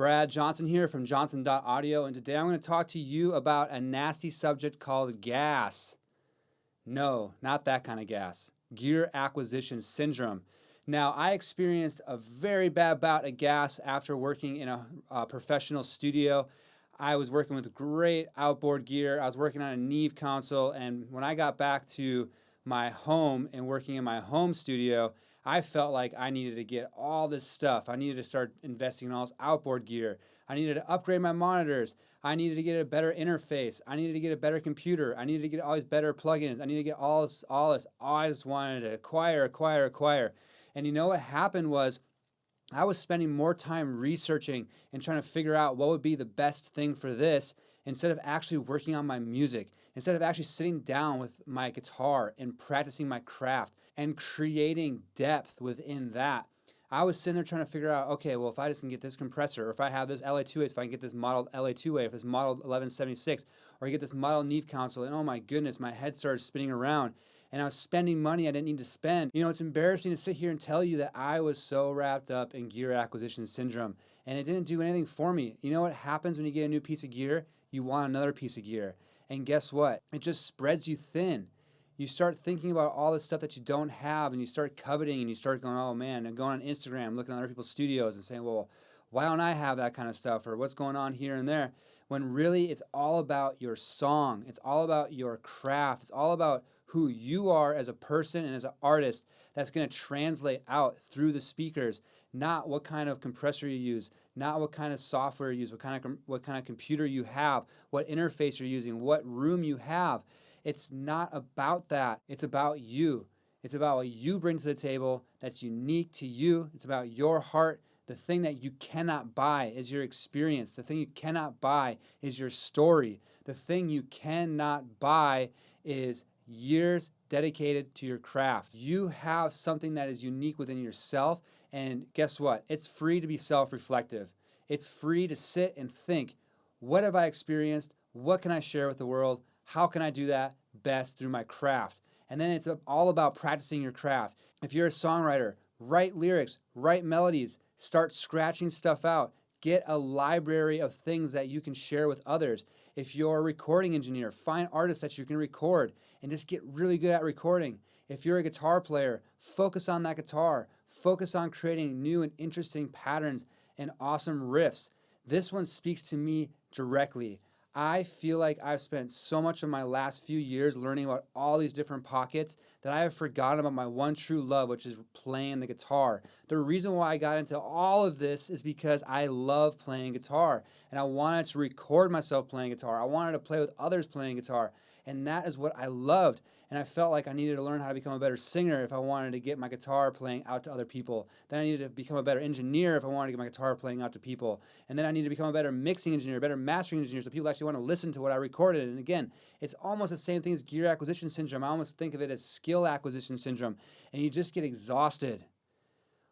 Brad Johnson here from johnson.audio, and today I'm going to talk to you about a nasty subject called gas. No, not that kind of gas. Gear acquisition syndrome. Now, I experienced a very bad bout of gas after working in a professional studio. I was working with great outboard gear. I was working on a Neve console, and when I got back to my home and working in my home studio, I felt like I needed to get all this stuff. I needed to start investing in all this outboard gear. I needed to upgrade my monitors. I needed to get a better interface. I needed to get a better computer. I needed to get all these better plugins. I needed to get all this. I just wanted to acquire. And you know what happened was I was spending more time researching and trying to figure out what would be the best thing for this instead of actually working on my music, instead of actually sitting down with my guitar and practicing my craft and creating depth within that. I was sitting there trying to figure out, okay, well, if I just can get this compressor, or if I have this LA2A, if I can get this modeled LA2A, if it's modeled 1176, or I get this model Neve console, and oh my goodness, my head started spinning around. And I was spending money I didn't need to spend. You know, it's embarrassing to sit here and tell you that I was so wrapped up in gear acquisition syndrome, and it didn't do anything for me. You know what happens when you get a new piece of gear? You want another piece of gear. And guess what? It just spreads you thin. You start thinking about all the stuff that you don't have, and you start coveting, and you start going, oh man, and going on Instagram, looking at other people's studios and saying, well, why don't I have that kind of stuff, or what's going on here and there? When really it's all about your song. It's all about your craft. It's all about who you are as a person and as an artist that's going to translate out through the speakers, not what kind of compressor you use, not what kind of software you use, what kind of computer you have, what interface you're using, what room you have. It's not about that. It's about you. It's about what you bring to the table that's unique to you. It's about your heart. The thing that you cannot buy is your experience. The thing you cannot buy is your story. The thing you cannot buy is years dedicated to your craft. You have something that is unique within yourself, and guess what? It's free to be self-reflective. It's free to sit and think, what have I experienced? What can I share with the world? How can I do that best through my craft? And then it's all about practicing your craft. If you're a songwriter, write lyrics, write melodies, start scratching stuff out. Get a library of things that you can share with others. If you're a recording engineer, find artists that you can record and just get really good at recording. If you're a guitar player, focus on that guitar. Focus on creating new and interesting patterns and awesome riffs. This one speaks to me directly. I feel like I've spent so much of my last few years learning about all these different pockets that I have forgotten about my one true love, which is playing the guitar. The reason why I got into all of this is because I love playing guitar, and I wanted to record myself playing guitar. I wanted to play with others playing guitar, and that is what I loved. And I felt like I needed to learn how to become a better singer if I wanted to get my guitar playing out to other people. Then I needed to become a better engineer if I wanted to get my guitar playing out to people. And then I needed to become a better mixing engineer, better mastering engineer, so people actually want to listen to what I recorded. And again, it's almost the same thing as gear acquisition syndrome. I almost think of it as skill acquisition syndrome. And you just get exhausted.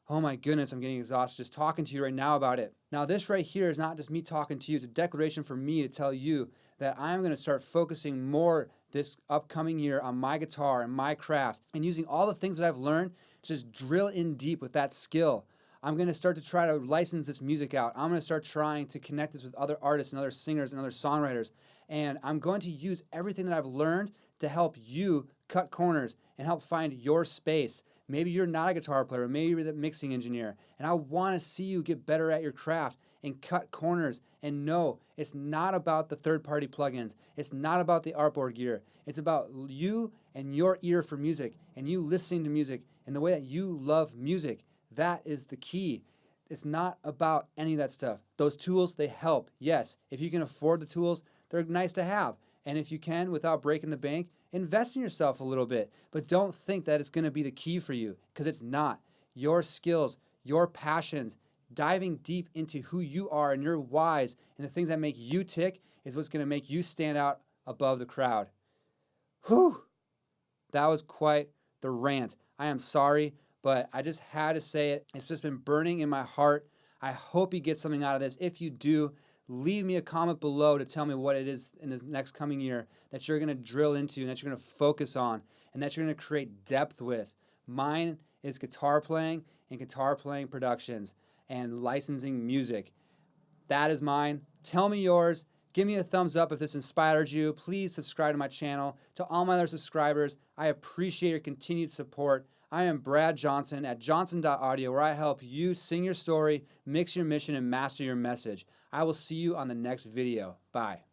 Oh my goodness, I'm getting exhausted just talking to you right now about it. Now, this right here is not just me talking to you. It's a declaration for me to tell you that I'm going to start focusing more this upcoming year on my guitar and my craft and using all the things that I've learned to just drill in deep with that skill. I'm going to start to try to license this music out. I'm going to start trying to connect this with other artists and other singers and other songwriters. And I'm going to use everything that I've learned to help you cut corners and help find your space. Maybe you're not a guitar player, maybe you're the mixing engineer, and I want to see you get better at your craft and cut corners. And no, it's not about the third-party plugins. It's not about the artboard gear. It's about you and your ear for music and you listening to music and the way that you love music. That is the key. It's not about any of that stuff. Those tools, they help. Yes, if you can afford the tools, they're nice to have. And if you can, without breaking the bank, invest in yourself a little bit. But don't think that it's going to be the key for you, because it's not. Your skills, your passions, diving deep into who you are and your whys and the things that make you tick is what's going to make you stand out above the crowd. Whew! That was quite the rant. I am sorry, but I just had to say it. It's just been burning in my heart. I hope you get something out of this. If you do, leave me a comment below to tell me what it is in this next coming year that you're going to drill into and that you're going to focus on and that you're going to create depth with. Mine is guitar playing and guitar playing productions and licensing music. That is mine. Tell me yours. Give me a thumbs up if this inspired you. Please subscribe to my channel. To all my other subscribers, I appreciate your continued support. I am Brad Johnson at johnson.audio, where I help you sing your story, mix your mission, and master your message. I will see you on the next video. Bye.